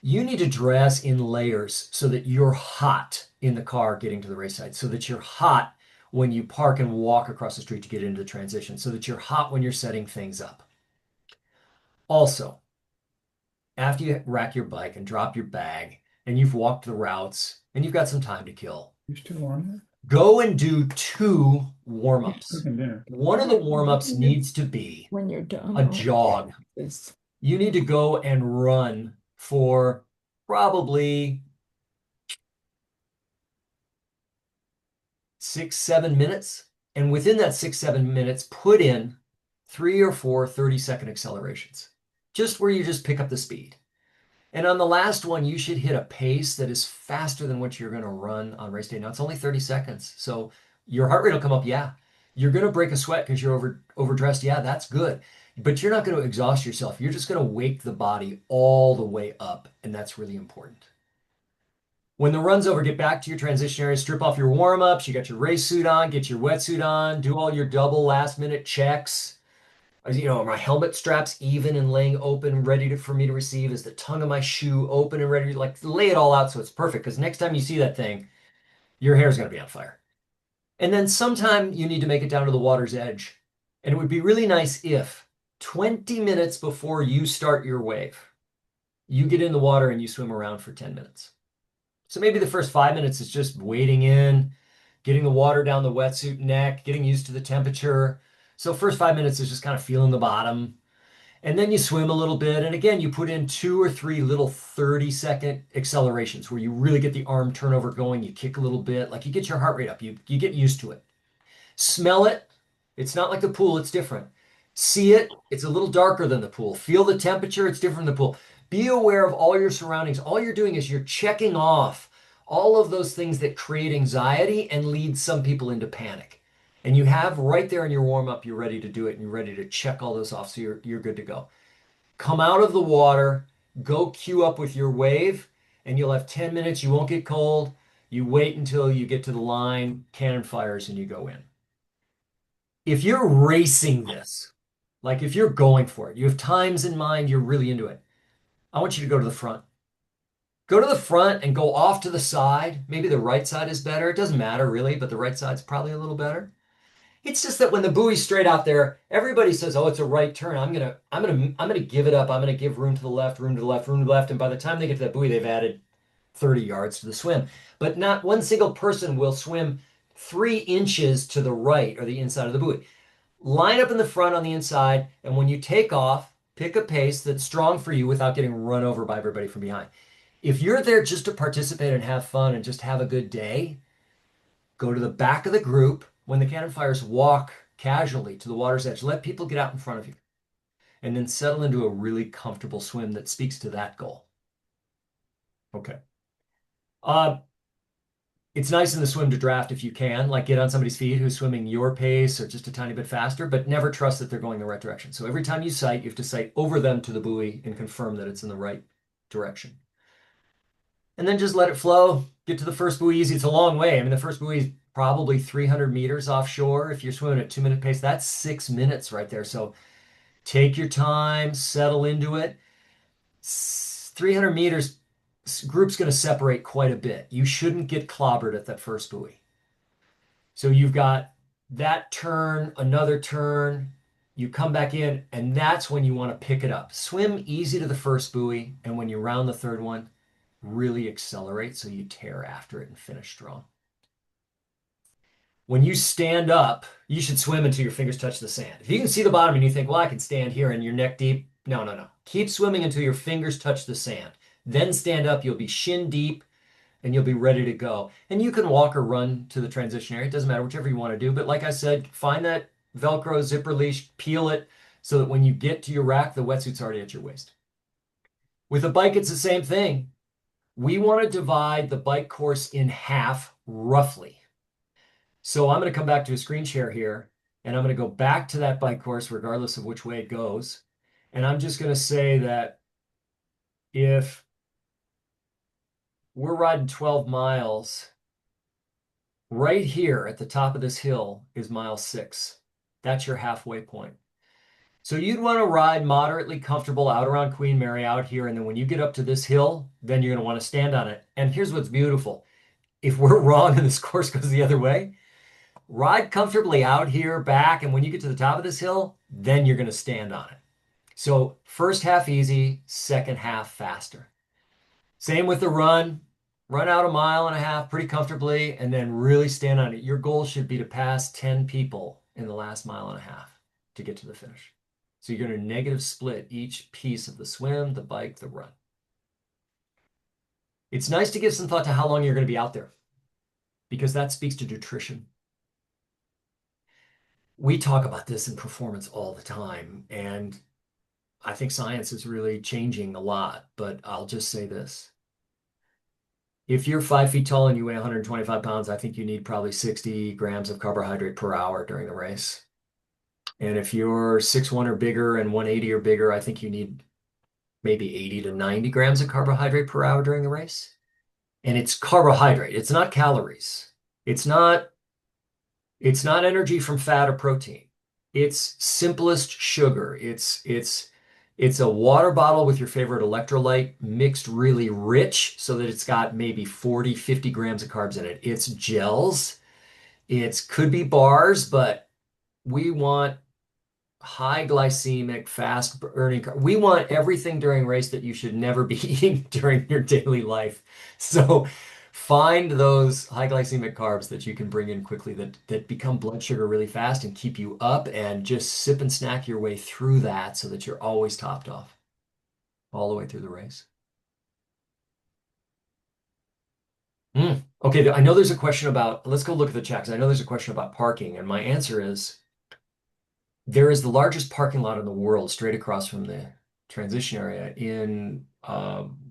[SPEAKER 1] You need to dress in layers so that you're hot in the car getting to the race site, so that you're hot when you park and walk across the street to get into the transition, so that you're hot when you're setting things up. Also, after you rack your bike and drop your bag and you've walked the routes and you've got some time to kill, go and do 2 warm-ups. One of the warm-ups needs to be
[SPEAKER 5] When you're done,
[SPEAKER 1] a jog. You need to go and run for probably 6, 7 minutes. And within that 6, 7 minutes, put in 3 or 4 30-second accelerations, just where you just pick up the speed. And on the last one, you should hit a pace that is faster than what you're going to run on race day. Now, it's only 30 seconds. So your heart rate will come up. Yeah. You're going to break a sweat because you're overdressed. Yeah, that's good. But you're not going to exhaust yourself. You're just going to wake the body all the way up. And that's really important. When the run's over, get back to your transition area, strip off your warm-ups. You got your race suit on, get your wetsuit on, do all your double last-minute checks. You know, are my helmet straps even and laying open, ready for me to receive? Is the tongue of my shoe open and ready to lay it all out so it's perfect? Because next time you see that thing, your hair is going to be on fire. And then sometime you need to make it down to the water's edge. And it would be really nice if 20 minutes before you start your wave, you get in the water and you swim around for 10 minutes. So maybe the first 5 minutes is just wading in, getting the water down the wetsuit neck, getting used to the temperature. So first 5 minutes is just kind of feeling the bottom. And then you swim a little bit. And again, you put in 2 or 3 little 30-second accelerations where you really get the arm turnover going. You kick a little bit, like you get your heart rate up. You get used to it. Smell it. It's not like the pool, it's different. See it. It's a little darker than the pool. Feel the temperature. It's different than the pool. Be aware of all your surroundings. All you're doing is you're checking off all of those things that create anxiety and lead some people into panic. And you have right there in your warm up, you're ready to do it and you're ready to check all those off. So you're good to go. Come out of the water, go queue up with your wave, and you'll have 10 minutes. You won't get cold. You wait until you get to the line, cannon fires, and you go in. If you're racing this, like if you're going for it, you have times in mind, you're really into it, I want you to go to the front. Go to the front and go off to the side. Maybe the right side is better. It doesn't matter really, but the right side's probably a little better. It's just that when the buoy's straight out there, everybody says, "Oh, it's a right turn. I'm gonna give it up. I'm gonna give room to the left, room to the left, room to the left." And by the time they get to that buoy, they've added 30 yards to the swim. But not one single person will swim 3 inches to the right or the inside of the buoy. Line up in the front on the inside, and when you take off, pick a pace that's strong for you without getting run over by everybody from behind. If you're there just to participate and have fun and just have a good day, go to the back of the group. When the cannon fires, walk casually to the water's edge. Let people get out in front of you. And then settle into a really comfortable swim that speaks to that goal. Okay. It's nice in the swim to draft if you can, like get on somebody's feet who's swimming your pace or just a tiny bit faster, but never trust that they're going the right direction. So every time you sight, you have to sight over them to the buoy and confirm that it's in the right direction. And then just let it flow. Get to the first buoy easy. It's a long way. I mean, the first buoy is probably 300 meters offshore. If you're swimming at 2-minute pace, that's 6 minutes right there. So take your time, settle into it. 300 meters, group's going to separate quite a bit. You shouldn't get clobbered at that first buoy. So you've got that turn, another turn, you come back in, and that's when you want to pick it up. Swim easy to the first buoy, and when you round the third one, really accelerate so you tear after it and finish strong. When you stand up, you should swim until your fingers touch the sand. If you can see the bottom and you think, well, I can stand here and you're neck deep, no, no, no. Keep swimming until your fingers touch the sand. Then stand up, you'll be shin deep, and you'll be ready to go. And you can walk or run to the transition area. It doesn't matter, whichever you want to do. But like I said, find that Velcro zipper leash, peel it so that when you get to your rack, the wetsuit's already at your waist. With a bike, it's the same thing. We want to divide the bike course in half roughly. So I'm going to come back to a screen share here, and I'm going to go back to that bike course regardless of which way it goes. And I'm just going to say that if we're riding 12 miles, right here at the top of this hill is mile 6. That's your halfway point. So you'd want to ride moderately comfortable out around Queen Mary out here. And then when you get up to this hill, then you're going to want to stand on it. And here's what's beautiful. If we're wrong and this course goes the other way, ride comfortably out here back. And when you get to the top of this hill, then you're going to stand on it. So first half easy, second half faster. Same with the run. Run out 1.5 miles pretty comfortably and then really stand on it. Your goal should be to pass 10 people in the last 1.5 miles to get to the finish. So you're going to negative split each piece of the swim, the bike, the run. It's nice to give some thought to how long you're going to be out there because that speaks to nutrition. We talk about this in performance all the time, and I think science is really changing a lot, but I'll just say this. If you're 5 feet tall and you weigh 125 pounds, I think you need probably 60 grams of carbohydrate per hour during the race. And if you're 6'1" or bigger and 180 or bigger, I think you need maybe 80 to 90 grams of carbohydrate per hour during the race. And it's carbohydrate. It's not calories. It's not energy from fat or protein. It's simplest sugar. It's a water bottle with your favorite electrolyte mixed really rich so that it's got maybe 40, 50 grams of carbs in it. It's gels. It could be bars, but we want high glycemic, fast burning. We want everything during race that you should never be eating during your daily life. So find those high glycemic carbs that you can bring in quickly that become blood sugar really fast and keep you up and just sip and snack your way through that so that you're always topped off all the way through the race. Okay, I know there's a question about, let's go look at the chat 'cause I know there's a question about parking, and my answer is there is the largest parking lot in the world straight across from the transition area in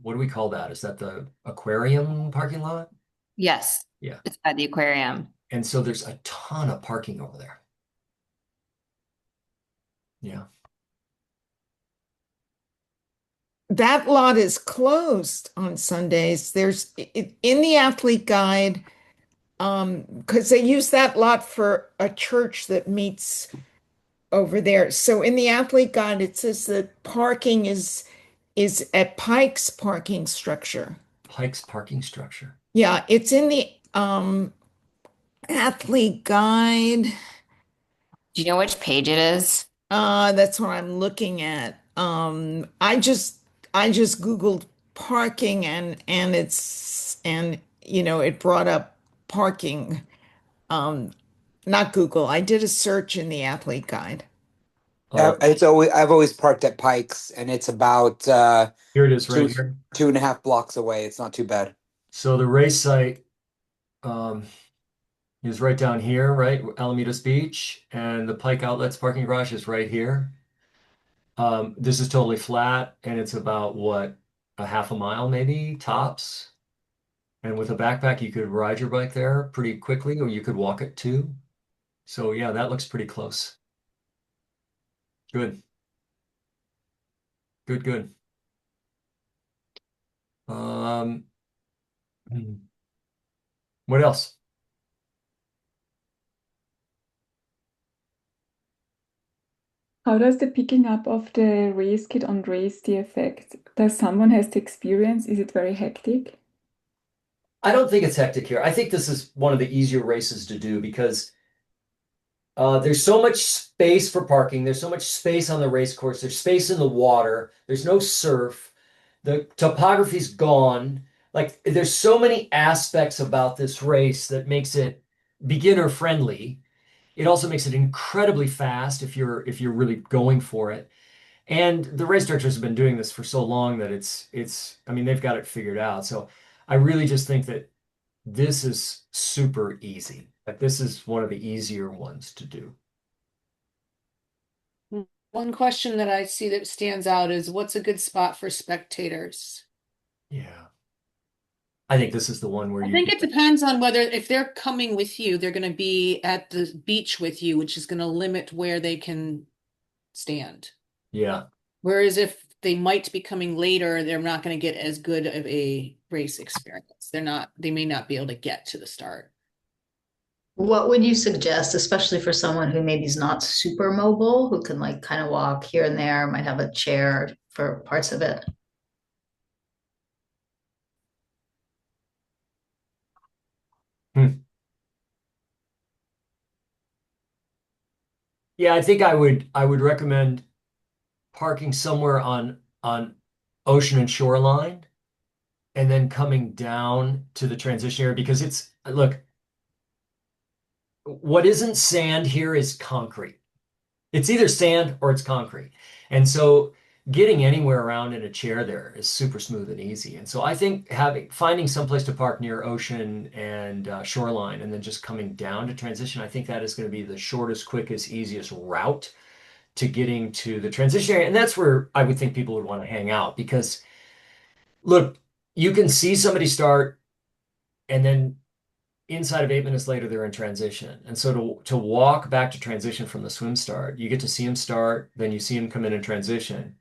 [SPEAKER 1] what do we call that? Is that the aquarium parking lot?
[SPEAKER 4] Yes,
[SPEAKER 1] Yeah.
[SPEAKER 4] it's at the aquarium.
[SPEAKER 1] And so there's a ton of parking over there. Yeah.
[SPEAKER 5] That lot is closed on Sundays. There's in the athlete guide, because they use that lot for a church that meets over there. So in the athlete guide, it says that parking is at Pike's parking structure.
[SPEAKER 1] Pike's parking structure.
[SPEAKER 5] Yeah, it's in the athlete guide.
[SPEAKER 4] Do you know which page it is?
[SPEAKER 5] That's what I'm looking at. I just Googled parking and it brought up parking. Um, Not Google. I did a search in the athlete guide.
[SPEAKER 1] Oh,
[SPEAKER 7] I've always parked at Pikes, and it's about
[SPEAKER 1] here it is right
[SPEAKER 7] two
[SPEAKER 1] here.
[SPEAKER 7] 2.5 blocks away. It's not too bad.
[SPEAKER 1] So the race site um, is right down here, right? Alamitos Beach, and the Pike Outlets parking garage is right here. This is totally flat, and it's about what, a half a mile maybe tops. And with a backpack, you could ride your bike there pretty quickly, or you could walk it too. So yeah, that looks pretty close. Good, good, good. Um, what else?
[SPEAKER 8] How does the picking up of the race kit on race day affect? Does someone has the experience? Is it very hectic?
[SPEAKER 1] I don't think it's hectic here. I think this is one of the easier races to do because there's so much space for parking. There's so much space on the race course. There's space in the water. There's no surf. The topography's gone. Like there's so many aspects about this race that makes it beginner friendly. It also makes it incredibly fast if you're really going for it. And the race directors have been doing this for so long that it's I mean they've got it figured out. So I really just think that this is super easy. Like this is one of the easier ones to do.
[SPEAKER 2] One question that I see that stands out is what's a good spot for spectators?
[SPEAKER 1] Yeah. I think this is the one where
[SPEAKER 2] I
[SPEAKER 1] you
[SPEAKER 2] think it depends on whether if they're coming with you, they're going to be at the beach with you, which is going to limit where they can stand.
[SPEAKER 1] yeah.
[SPEAKER 2] Whereas if they might be coming later, they're not going to get as good of a race experience. They may not be able to get to the start.
[SPEAKER 3] What would you suggest, especially for someone who maybe is not super mobile, who can like kind of walk here and there, might have a chair for parts of it?
[SPEAKER 1] Hmm. Yeah, I think I would recommend parking somewhere on ocean and shoreline and then coming down to the transition area because it's look, what isn't sand here is concrete. It's either sand or it's concrete. And so getting anywhere around in a chair there is super smooth and easy. And so I think finding someplace to park near ocean and shoreline and then just coming down to transition, I think that is going to be the shortest, quickest, easiest route to getting to the transition area. And that's where I would think people would want to hang out because look, you can see somebody start and then inside of 8 minutes later, they're in transition. And so to walk back to transition from the swim start, you get to see them start, then you see them come in transition.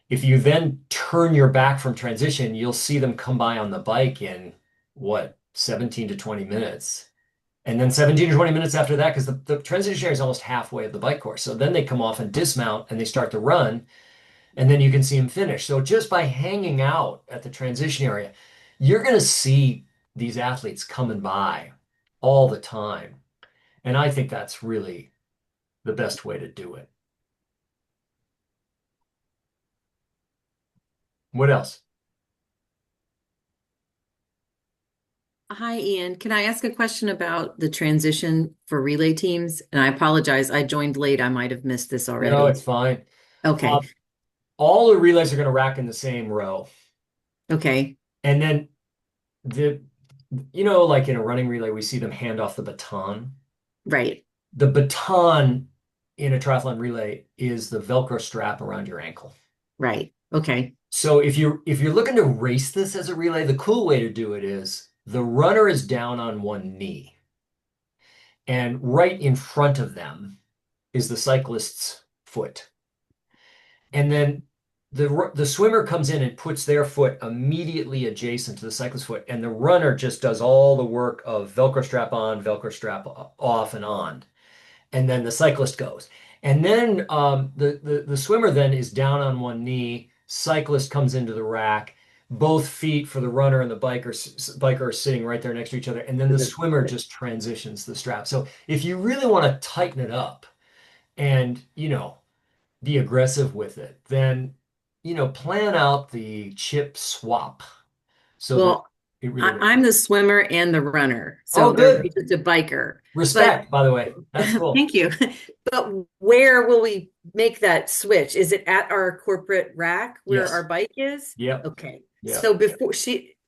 [SPEAKER 1] If you then turn your back from transition, you'll see them come by on the bike in what, 17 to 20 minutes. And then 17 to 20 minutes after that, because the transition area is almost halfway of the bike course. So then they come off and dismount and they start to run, and then you can see them finish. So just by hanging out at the transition area, you're going to see these athletes coming by all the time. And I think that's really the best way to do it. What else?
[SPEAKER 9] Hi, Ian. Can I ask a question about the transition for relay teams? And I apologize, I joined late. I might have missed this
[SPEAKER 1] No,
[SPEAKER 9] already.
[SPEAKER 1] it's fine.
[SPEAKER 9] Okay.
[SPEAKER 1] All the relays are going to rack in the same row.
[SPEAKER 9] Okay.
[SPEAKER 1] And then the, like in a running relay, we see them hand off the baton.
[SPEAKER 9] Right.
[SPEAKER 1] The baton in a triathlon relay is the Velcro strap around your ankle.
[SPEAKER 9] Right. Okay.
[SPEAKER 1] So if you're looking to race this as a relay, the cool way to do it is the runner is down on one knee, and right in front of them is the cyclist's foot. And then the swimmer comes in and puts their foot immediately adjacent to the cyclist's foot, and the runner just does all the work of Velcro strap on, Velcro strap off and on. And then the cyclist goes. And then the swimmer then is down on one knee. Cyclist comes into the rack. Both feet for the runner and the biker are sitting right there next to each other. And then the swimmer just transitions the strap. So if you really want to tighten it up and, be aggressive with it, then, plan out the chip swap so that
[SPEAKER 9] Well,
[SPEAKER 1] it really works.
[SPEAKER 9] I'm the swimmer and the runner.
[SPEAKER 1] Oh,
[SPEAKER 9] So there's
[SPEAKER 1] good.
[SPEAKER 9] just a biker. But
[SPEAKER 1] Respect, by the way. That's cool.
[SPEAKER 9] thank you. But where will we make that switch? Is it at our corporate rack where
[SPEAKER 1] Yes.
[SPEAKER 9] our bike is?
[SPEAKER 1] Yep.
[SPEAKER 9] Okay.
[SPEAKER 1] Yep.
[SPEAKER 9] So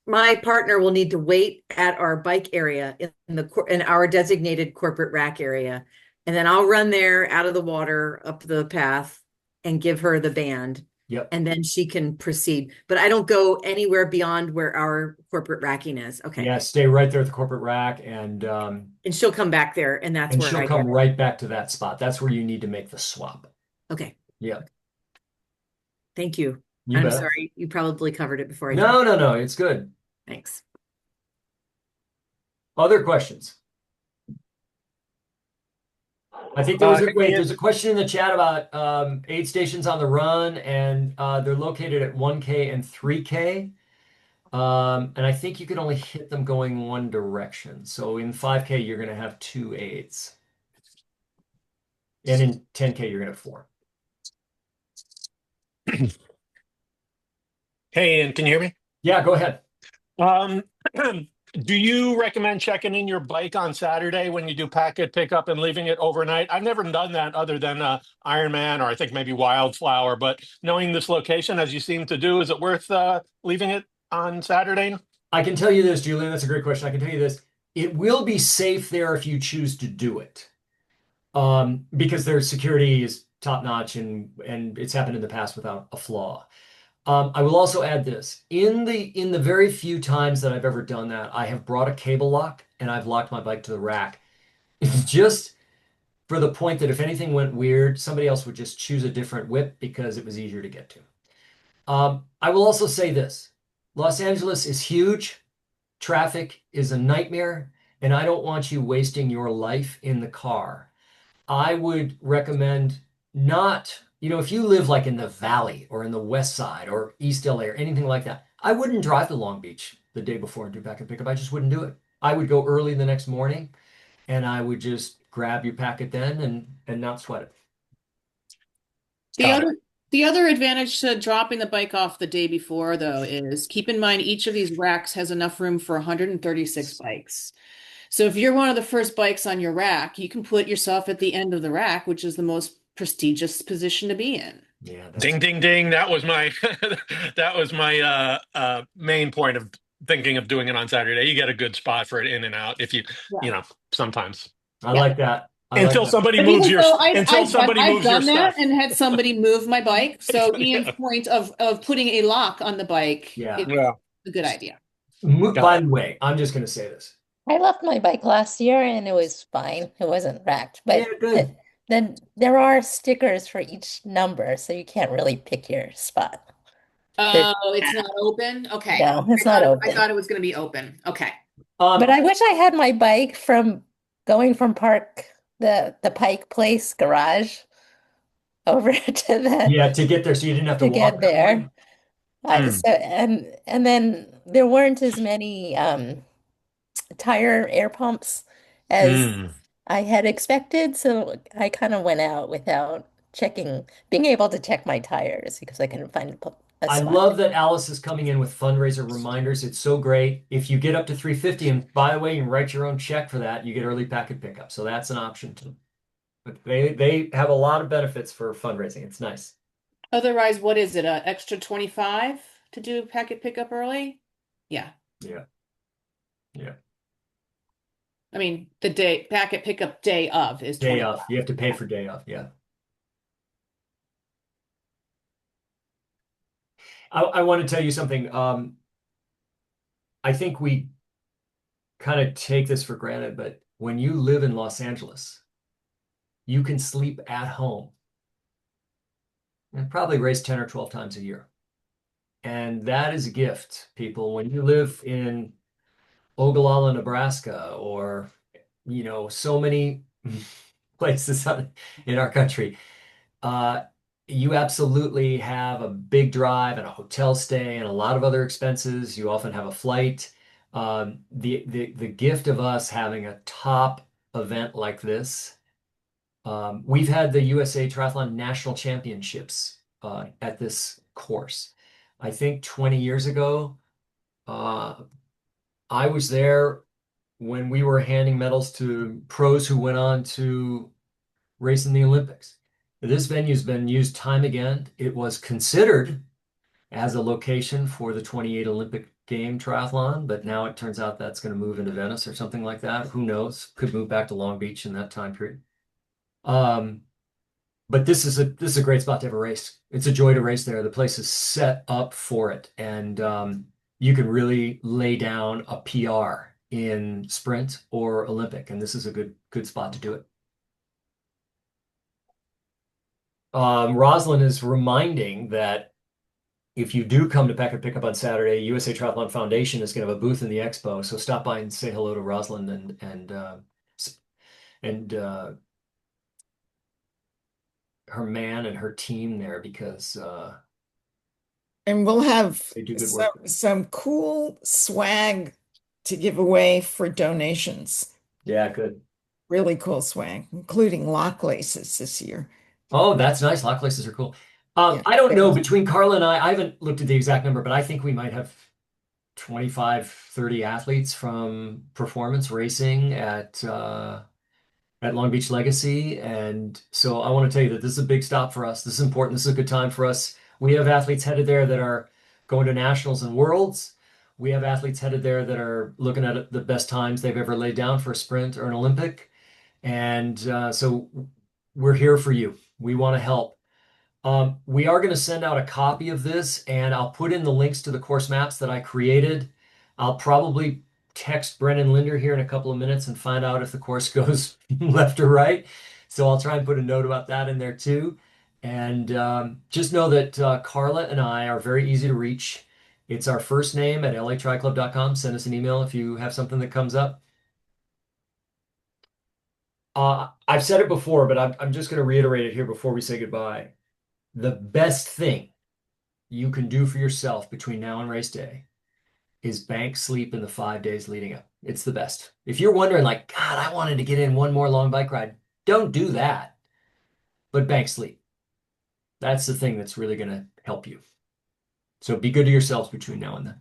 [SPEAKER 9] my partner will need to wait at our bike area in our designated corporate rack area. And then I'll run there out of the water up the path and give her the band.
[SPEAKER 1] Yep.
[SPEAKER 9] And then she can proceed. But I don't go anywhere beyond where our corporate racking is. Okay.
[SPEAKER 1] Yeah, stay right there at the corporate rack, and
[SPEAKER 9] she'll come back there, and that's where
[SPEAKER 1] she'll
[SPEAKER 9] I
[SPEAKER 1] come
[SPEAKER 9] get it.
[SPEAKER 1] right back to that spot. That's where you need to make the swap.
[SPEAKER 9] Okay.
[SPEAKER 1] Yeah.
[SPEAKER 9] Thank you.
[SPEAKER 1] You
[SPEAKER 9] I'm
[SPEAKER 1] bet.
[SPEAKER 9] sorry. You probably covered it before I did.
[SPEAKER 1] No, it's good.
[SPEAKER 9] Thanks.
[SPEAKER 1] Other questions? I think there's a question in the chat about aid stations on the run, and they're located at 1K and 3K. And I think you can only hit them going one direction. So in 5K, you're going to have 2 aids. And in 10K, you're going to have 4.
[SPEAKER 10] Hey, Ian, can you hear me?
[SPEAKER 1] Yeah, go ahead.
[SPEAKER 10] Do you recommend checking in your bike on Saturday when you do packet pickup and leaving it overnight? I've never done that other than Ironman or I think maybe Wildflower, but knowing this location as you seem to do, is it worth leaving it on Saturday?
[SPEAKER 1] I can tell you this, Julian, that's a great question. I can tell you this. It will be safe there if you choose to do it. Because their security is top notch and it's happened in the past without a flaw. I will also add this. In the very few times that I've ever done that, I have brought a cable lock and I've locked my bike to the rack. Just for the point that if anything went weird, somebody else would just choose a different whip because it was easier to get to. I will also say this. Los Angeles is huge. Traffic is a nightmare, and I don't want you wasting your life in the car. I would recommend not, if you live like in the Valley or in the West Side or East LA or anything like that, I wouldn't drive to Long Beach the day before and do pack and pickup. I just wouldn't do it. I would go early the next morning and I would just grab your packet then and not sweat it.
[SPEAKER 2] The other advantage to dropping the bike off the day before, though, is keep in mind each of these racks has enough room for 136 bikes. So if you're one of the first bikes on your rack, you can put yourself at the end of the rack, which is the most prestigious position to be in.
[SPEAKER 1] Yeah.
[SPEAKER 10] Ding, ding, ding. That was my main point of thinking of doing it on Saturday. You get a good spot for it in and out if you sometimes.
[SPEAKER 1] I like that.
[SPEAKER 10] Until somebody
[SPEAKER 2] But
[SPEAKER 10] moves
[SPEAKER 2] even
[SPEAKER 10] your
[SPEAKER 2] though
[SPEAKER 10] until somebody
[SPEAKER 2] I've
[SPEAKER 10] moves your
[SPEAKER 2] done that
[SPEAKER 10] stuff.
[SPEAKER 2] and had somebody move my bike. So
[SPEAKER 10] Yeah.
[SPEAKER 2] Ian's point of putting a lock on the bike is a good idea.
[SPEAKER 1] By the way, I'm just going to say this.
[SPEAKER 11] I left my bike last year and it was fine. It wasn't wrecked. But
[SPEAKER 1] Yeah, good.
[SPEAKER 11] then there are stickers for each number, so you can't really pick your spot.
[SPEAKER 2] Oh, it's not open? Okay.
[SPEAKER 11] No, it's not open.
[SPEAKER 2] I thought it was going to be open. Okay.
[SPEAKER 11] But I wish I had my bike from going from the Pike Place garage over to
[SPEAKER 1] to get there so you didn't have to walk
[SPEAKER 11] get there.
[SPEAKER 1] that
[SPEAKER 11] So and then there weren't as many tire air pumps as I had expected, so I kind of went out without being able to check my tires because I couldn't find a
[SPEAKER 1] I
[SPEAKER 11] spot.
[SPEAKER 1] love that Alice is coming in with fundraiser reminders. It's so great. If you get up to 350, and by the way, you can write your own check for that, you get early packet pickup. So that's an option too. But they have a lot of benefits for fundraising. It's nice.
[SPEAKER 2] Otherwise, what is it? An extra 25 to do packet pickup early? Yeah.
[SPEAKER 1] Yeah. Yeah.
[SPEAKER 2] I mean, the day packet pickup day of is
[SPEAKER 1] Day
[SPEAKER 2] 25.
[SPEAKER 1] off. You have to pay for day off. Yeah. I want to tell you something. I think we kind of take this for granted, but when you live in Los Angeles, you can sleep at home and probably race 10 or 12 times a year. And that is a gift, people. When you live in Ogallala, Nebraska, or, so many places in our country, you absolutely have a big drive and a hotel stay and a lot of other expenses. You often have a flight. The gift of us having a top event like this. We've had the USA Triathlon National Championships at this course. I think 20 years ago, I was there when we were handing medals to pros who went on to race in the Olympics. This venue's been used time again. It was considered as a location for the 28 Olympic game triathlon, but now it turns out that's going to move into Venice or something like that. Who knows? Could move back to Long Beach in that time period. But this is a great spot to have a race. It's a joy to race there. The place is set up for it, and you can really lay down a PR in sprint or Olympic, and this is a good spot to do it. Rosalind is reminding that if you do come to Packet Pickup on Saturday, USA Triathlon Foundation is going to have a booth in the expo. So stop by and say hello to Rosalind and her man and her team there, because
[SPEAKER 5] And we'll have
[SPEAKER 1] they do good work.
[SPEAKER 5] some cool swag to give away for donations.
[SPEAKER 1] Yeah, good.
[SPEAKER 5] Really cool swag, including lock laces this year.
[SPEAKER 1] Oh, that's nice. Lock laces are cool.
[SPEAKER 5] Yeah.
[SPEAKER 1] I don't know, between Carla and I haven't looked at the exact number, but I think we might have 25, 30 athletes from performance racing at Long Beach Legacy. And so I want to tell you that this is a big stop for us. This is important. This is a good time for us. We have athletes headed there that are going to nationals and worlds. We have athletes headed there that are looking at the best times they've ever laid down for a sprint or an Olympic. And so we're here for you. We want to help. We are going to send out a copy of this, and I'll put in the links to the course maps that I created. I'll probably text Brennan Linder here in a couple of minutes and find out if the course goes left or right. So I'll try and put a note about that in there too. And just know that Carla and I are very easy to reach. It's our first name at latriclub.com. Send us an email if you have something that comes up. I've said it before, but I'm just going to reiterate it here before we say goodbye. The best thing you can do for yourself between now and race day is bank sleep in the 5 days leading up. It's the best. If you're wondering, like, God, I wanted to get in one more long bike ride, don't do that. But bank sleep. That's the thing that's really going to help you. So be good to yourselves between now and then.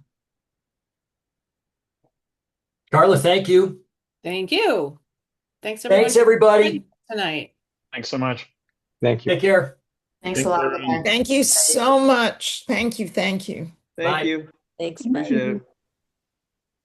[SPEAKER 1] Carla, thank you.
[SPEAKER 2] Thank you. Thanks everyone
[SPEAKER 1] Thanks, everybody.
[SPEAKER 2] tonight.
[SPEAKER 6] Thanks so much.
[SPEAKER 10] Thank you.
[SPEAKER 1] Take care.
[SPEAKER 3] Thanks a lot.
[SPEAKER 6] Thank you.
[SPEAKER 5] Thank you so much. Thank you. Thank you.
[SPEAKER 1] Bye.
[SPEAKER 12] Thank you.
[SPEAKER 11] Thanks,
[SPEAKER 12] Appreciate it.